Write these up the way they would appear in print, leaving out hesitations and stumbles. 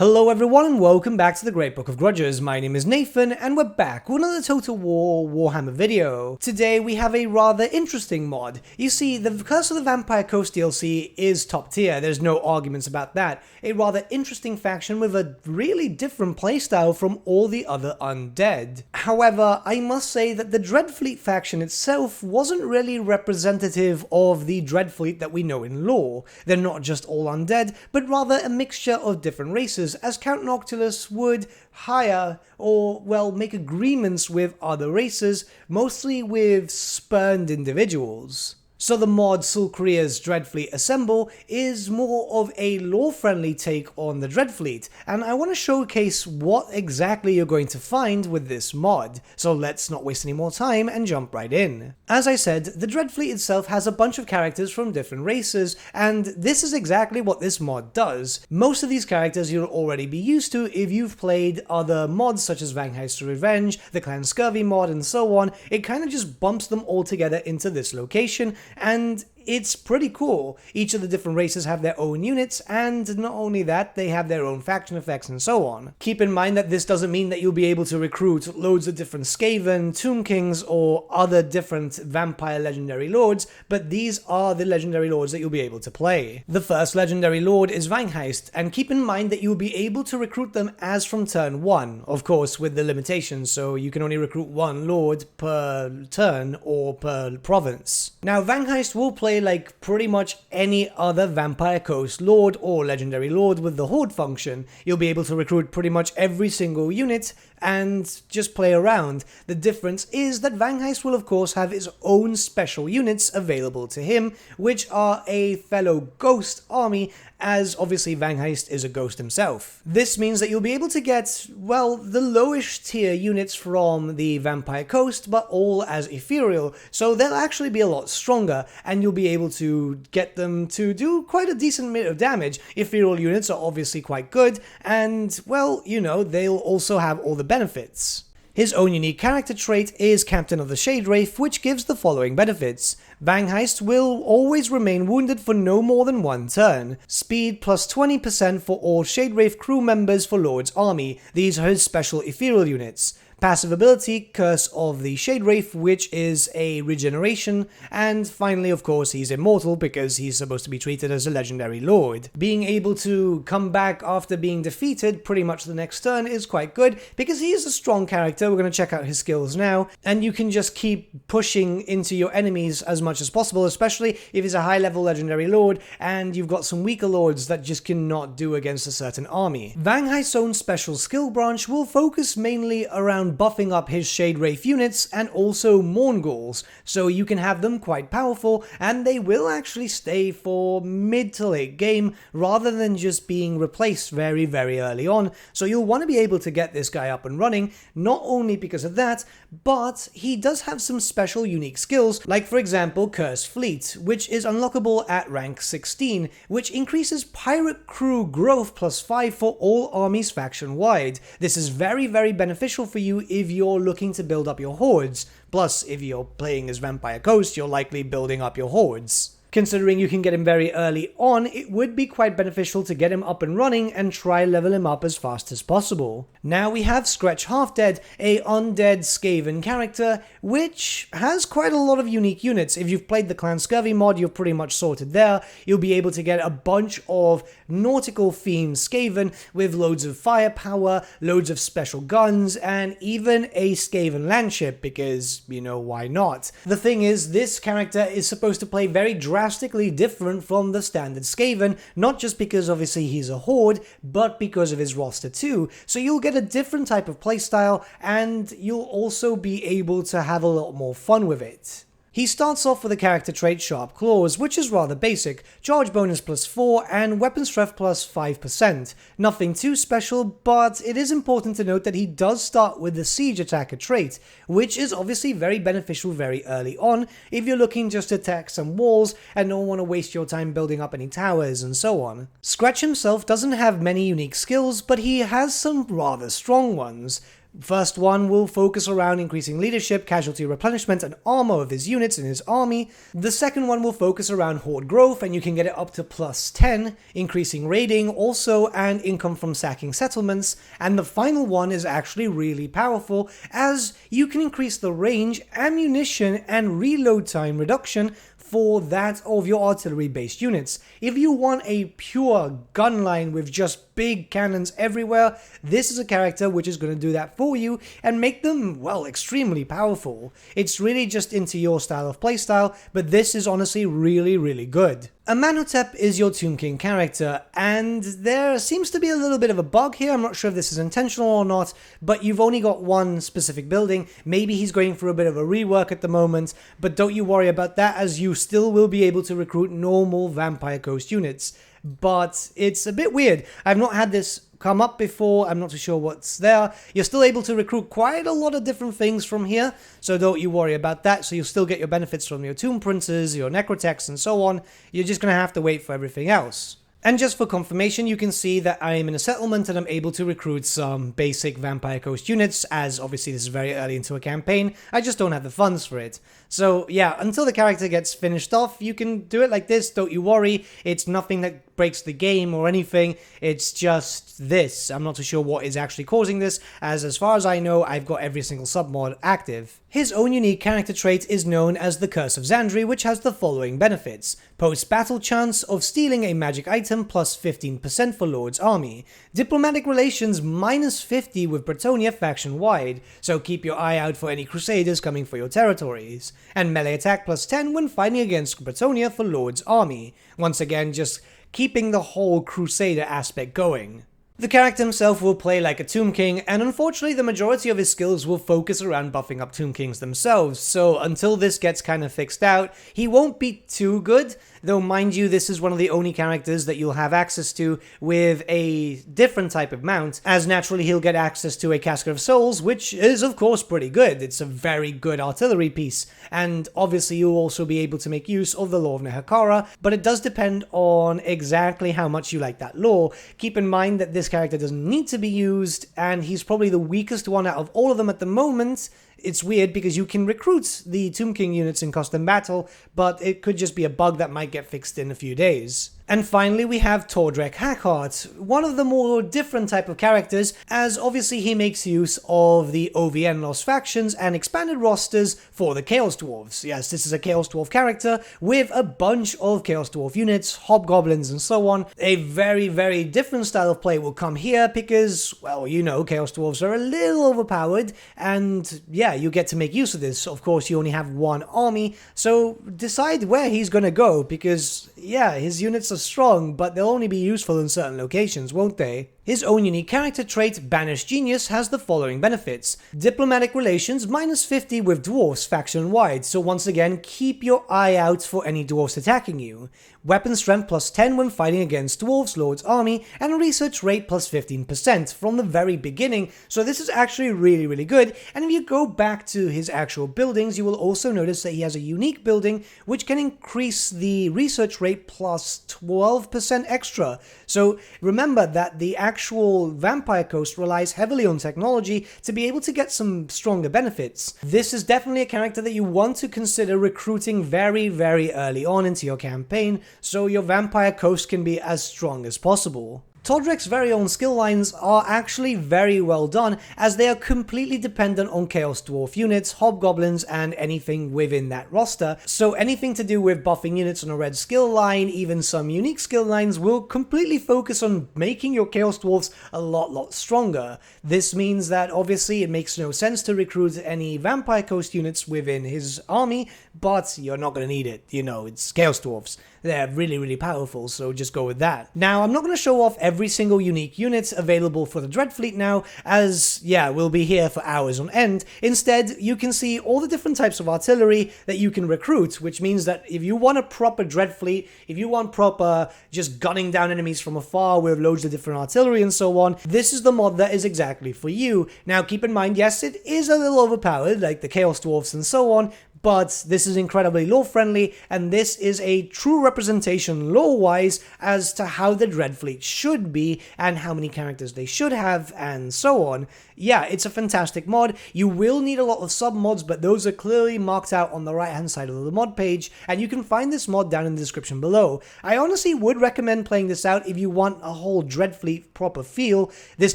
Hello everyone and welcome back to the Great Book of Grudges. My name is Nathan and we're back with another Total War Warhammer video. Today we have a rather interesting mod. You see, the Curse of the Vampire Coast DLC is top tier, there's no arguments about that. A rather interesting faction with a really different playstyle from all the other undead. However, I must say that the Dreadfleet faction itself wasn't really representative of the Dreadfleet that we know in lore. They're not just all undead, but rather a mixture of different races, as Count Noctilus would hire or, well, make agreements with other races, mostly with spurned individuals. So the mod Sulcria's Dreadfleet Assemble is more of a lore-friendly take on the Dreadfleet, and I want to showcase what exactly you're going to find with this mod, so let's not waste any more time and jump right in. As I said, the Dreadfleet itself has a bunch of characters from different races, and this is exactly what this mod does. Most of these characters you'll already be used to if you've played other mods such as Vangheist Revenge, the Clan Scurvy mod, and so on. It kind of just bumps them all together into this location, and it's pretty cool. Each of the different races have their own units, and not only that, they have their own faction effects and so on. Keep in mind that this doesn't mean that you'll be able to recruit loads of different Skaven, Tomb Kings, or other different vampire legendary lords, but these are the legendary lords that you'll be able to play. The first legendary lord is Vangheist, and keep in mind that you'll be able to recruit them as from turn 1, of course with the limitations, so you can only recruit one lord per turn or per province. Now Vangheist will play like pretty much any other Vampire Coast Lord or Legendary Lord with the Horde function. You'll be able to recruit pretty much every single unit and just play around. The difference is that Vangheist will of course have his own special units available to him, which are a fellow ghost army, as obviously Vangheist is a ghost himself. This means that you'll be able to get, well, the lowish tier units from the Vampire Coast, but all as ethereal, so they'll actually be a lot stronger, and you'll be able to get them to do quite a decent bit of damage. Ethereal units are obviously quite good, and, well, you know, they'll also have all the benefits. His own unique character trait is Captain of the Shade Wraith, which gives the following benefits. Vangheist will always remain wounded for no more than one turn. Speed plus 20% for all Shade Wraith crew members for Lord's army. These are his special ethereal units. Passive ability, Curse of the Shade Wraith, which is a regeneration, and finally of course he's immortal because he's supposed to be treated as a legendary lord. Being able to come back after being defeated pretty much the next turn is quite good because he is a strong character. We're going to check out his skills now, and you can just keep pushing into your enemies as much as possible, especially if he's a high level legendary lord and you've got some weaker lords that just cannot do against a certain army. Vangheist's own special skill branch will focus mainly around buffing up his Shade Wraith units and also Mournguls, so you can have them quite powerful and they will actually stay for mid to late game rather than just being replaced very early on, so you'll want to be able to get this guy up and running, not only because of that, but he does have some special unique skills, like for example Cursed Fleet, which is unlockable at rank 16, which increases pirate crew growth plus 5 for all armies faction wide. This is very beneficial for you if you're looking to build up your hordes. Plus, if you're playing as Vampire Coast, you're likely building up your hordes. Considering you can get him very early on, it would be quite beneficial to get him up and running and try level him up as fast as possible. Now we have Scretch Halfdead, a undead Skaven character, which has quite a lot of unique units. If you've played the Clan Scurvy mod, you're pretty much sorted there. You'll be able to get a bunch of nautical themed Skaven with loads of firepower, loads of special guns, and even a Skaven landship, because, you know, why not? The thing is, this character is supposed to play very drastically different from the standard Skaven, not just because obviously he's a horde, but because of his roster too, so you'll get a different type of playstyle and you'll also be able to have a lot more fun with it. He starts off with a character trait Sharp Claws, which is rather basic, charge bonus plus 4 and weapon strength plus 5%. Nothing too special, but it is important to note that he does start with the Siege Attacker trait, which is obviously very beneficial very early on if you're looking just to attack some walls and don't want to waste your time building up any towers and so on. Scratch himself doesn't have many unique skills, but he has some rather strong ones. First one will focus around increasing leadership, casualty replenishment, and armor of his units in his army. The second one will focus around horde growth, and you can get it up to +10, increasing raiding also, and income from sacking settlements. And the final one is actually really powerful, as you can increase the range, ammunition, and reload time reduction for that of your artillery-based units. If you want a pure gun line with just big cannons everywhere, this is a character which is going to do that for you and make them, well, extremely powerful. It's really just into your style of playstyle, but this is honestly really, really good. Amanotep is your Tomb King character, and there seems to be a little bit of a bug here. I'm not sure if this is intentional or not, but you've only got one specific building. Maybe he's going through a bit of a rework at the moment, but don't you worry about that, as you still will be able to recruit normal Vampire Coast units. But it's a bit weird. I've not had this come up before, I'm not too sure what's there. You're still able to recruit quite a lot of different things from here, so don't you worry about that. So you'll still get your benefits from your Tomb Princes, your Necrotechs, and so on. You're just going to have to wait for everything else. And just for confirmation, you can see that I am in a settlement and I'm able to recruit some basic Vampire Coast units, as obviously this is very early into a campaign. I just don't have the funds for it. So yeah, until the character gets finished off, you can do it like this, don't you worry. It's nothing that breaks the game or anything, it's just this. I'm not too sure what is actually causing this, as far as I know, I've got every single submod active. His own unique character trait is known as the Curse of Xandri, which has the following benefits. Post-battle chance of stealing a magic item plus 15% for Lord's army. Diplomatic relations minus 50 with Bretonnia faction-wide, so keep your eye out for any crusaders coming for your territories. And melee attack plus 10 when fighting against Bretonnia for Lord's army. Once again, just keeping the whole crusader aspect going. The character himself will play like a Tomb King, and unfortunately the majority of his skills will focus around buffing up Tomb Kings themselves, so until this gets kind of fixed out, he won't be too good, though mind you, this is one of the only characters that you'll have access to with a different type of mount, as naturally he'll get access to a Casket of Souls, which is of course pretty good. It's a very good artillery piece, and obviously you'll also be able to make use of the Law of Nehekara, but it does depend on exactly how much you like that law. Keep in mind that this character doesn't need to be used, and he's probably the weakest one out of all of them at the moment. It's weird because you can recruit the Tomb King units in custom battle, but it could just be a bug that might get fixed in a few days. And finally we have Tordrek Hackhart, one of the more different type of characters, as obviously he makes use of the OVN Lost Factions and expanded rosters for the Chaos Dwarves. Yes, this is a Chaos Dwarf character with a bunch of Chaos Dwarf units, hobgoblins and so on. A very, very different style of play will come here because, well, you know, Chaos Dwarves are a little overpowered, and yeah, you get to make use of this. Of course, you only have one army, so decide where he's gonna go, because yeah, his units are strong, but they'll only be useful in certain locations, won't they? His own unique character trait, Banished Genius, has the following benefits. Diplomatic relations minus 50 with dwarfs faction-wide, so once again, keep your eye out for any dwarfs attacking you. Weapon strength plus 10 when fighting against dwarfs, Lord's army, and a research rate plus 15% from the very beginning, so this is actually really, really good. And if you go back to his actual buildings, you will also notice that he has a unique building which can increase the research rate plus 12% extra. So remember that the actual Vampire Coast relies heavily on technology to be able to get some stronger benefits. This is definitely a character that you want to consider recruiting very, very early on into your campaign, so your Vampire Coast can be as strong as possible. Tordrek's very own skill lines are actually very well done, as they are completely dependent on Chaos Dwarf units, hobgoblins, and anything within that roster. So anything to do with buffing units on a red skill line, even some unique skill lines, will completely focus on making your Chaos Dwarfs a lot stronger. This means that obviously it makes no sense to recruit any Vampire Coast units within his army, but you're not going to need it. You know, it's Chaos Dwarfs. They're really, really powerful, so just go with that. Now, I'm not going to show off every single unique unit available for the Dreadfleet now, as, yeah, we'll be here for hours on end. Instead, you can see all the different types of artillery that you can recruit, which means that if you want a proper Dreadfleet, if you want proper just gunning down enemies from afar with loads of different artillery and so on, this is the mod that is exactly for you. Now, keep in mind, yes, it is a little overpowered, like the Chaos Dwarfs and so on, but this is incredibly lore friendly, and this is a true representation lore-wise as to how the Dreadfleet should be and how many characters they should have and so on. Yeah, it's a fantastic mod. You will need a lot of sub-mods, but those are clearly marked out on the right-hand side of the mod page, and you can find this mod down in the description below. I honestly would recommend playing this out if you want a whole Dreadfleet proper feel. This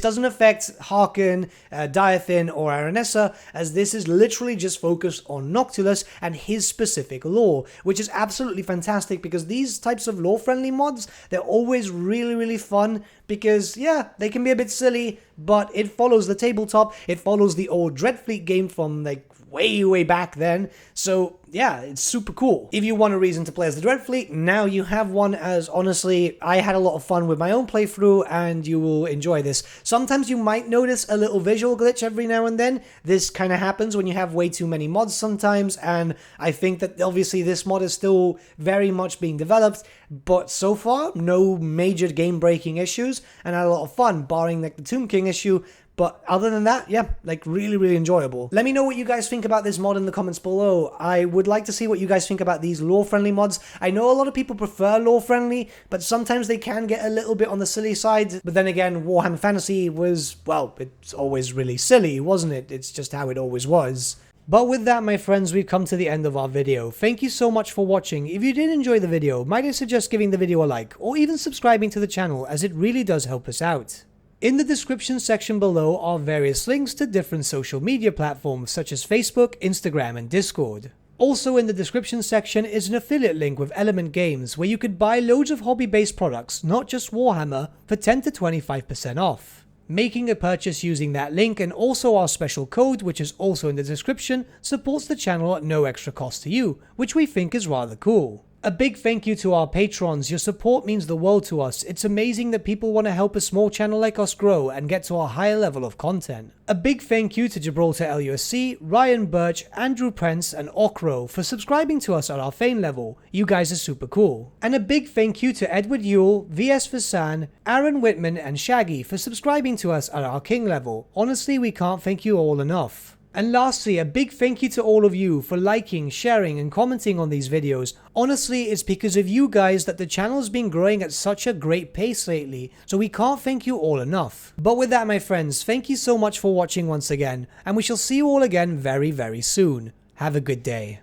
doesn't affect Harkon, Diathin, or Aranessa, as this is literally just focused on Noctilus and his specific lore, which is absolutely fantastic because these types of lore-friendly mods, they're always really fun because, yeah, they can be a bit silly, but it follows the tabletop, it follows the old Dreadfleet game from, like, way back then, so yeah, it's super cool. If you want a reason to play as the Dreadfleet, now you have one, as honestly, I had a lot of fun with my own playthrough, and you will enjoy this. Sometimes you might notice a little visual glitch every now and then. This kind of happens when you have way too many mods sometimes, and I think that obviously this mod is still very much being developed, but so far, no major game-breaking issues, and I had a lot of fun, barring like the Tomb King issue. But other than that, yeah, like really enjoyable. Let me know what you guys think about this mod in the comments below. I would like to see what you guys think about these lore-friendly mods. I know a lot of people prefer lore-friendly, but sometimes they can get a little bit on the silly side. But then again, Warhammer Fantasy was, well, it's always really silly, wasn't it? It's just how it always was. But with that, my friends, we've come to the end of our video. Thank you so much for watching. If you did enjoy the video, might I suggest giving the video a like, or even subscribing to the channel, as it really does help us out. In the description section below are various links to different social media platforms such as Facebook, Instagram, and Discord. Also in the description section is an affiliate link with Element Games where you could buy loads of hobby-based products, not just Warhammer, for 10 to 25% off. Making a purchase using that link and also our special code, which is also in the description, supports the channel at no extra cost to you, which we think is rather cool. A big thank you to our patrons. Your support means the world to us. It's amazing that people want to help a small channel like us grow and get to a higher level of content. A big thank you to Gibraltar LUSC, Ryan Bertsche, Andrew Prince, and Okro for subscribing to us at our Fane level. You guys are super cool. And a big thank you to Edward Yule, VS Vasan, Aaron Whitman, and Shaggy for subscribing to us at our King level. Honestly, we can't thank you all enough. And lastly, a big thank you to all of you for liking, sharing, and commenting on these videos. Honestly, it's because of you guys that the channel's been growing at such a great pace lately, so we can't thank you all enough. But with that, my friends, thank you so much for watching once again, and we shall see you all again very soon. Have a good day.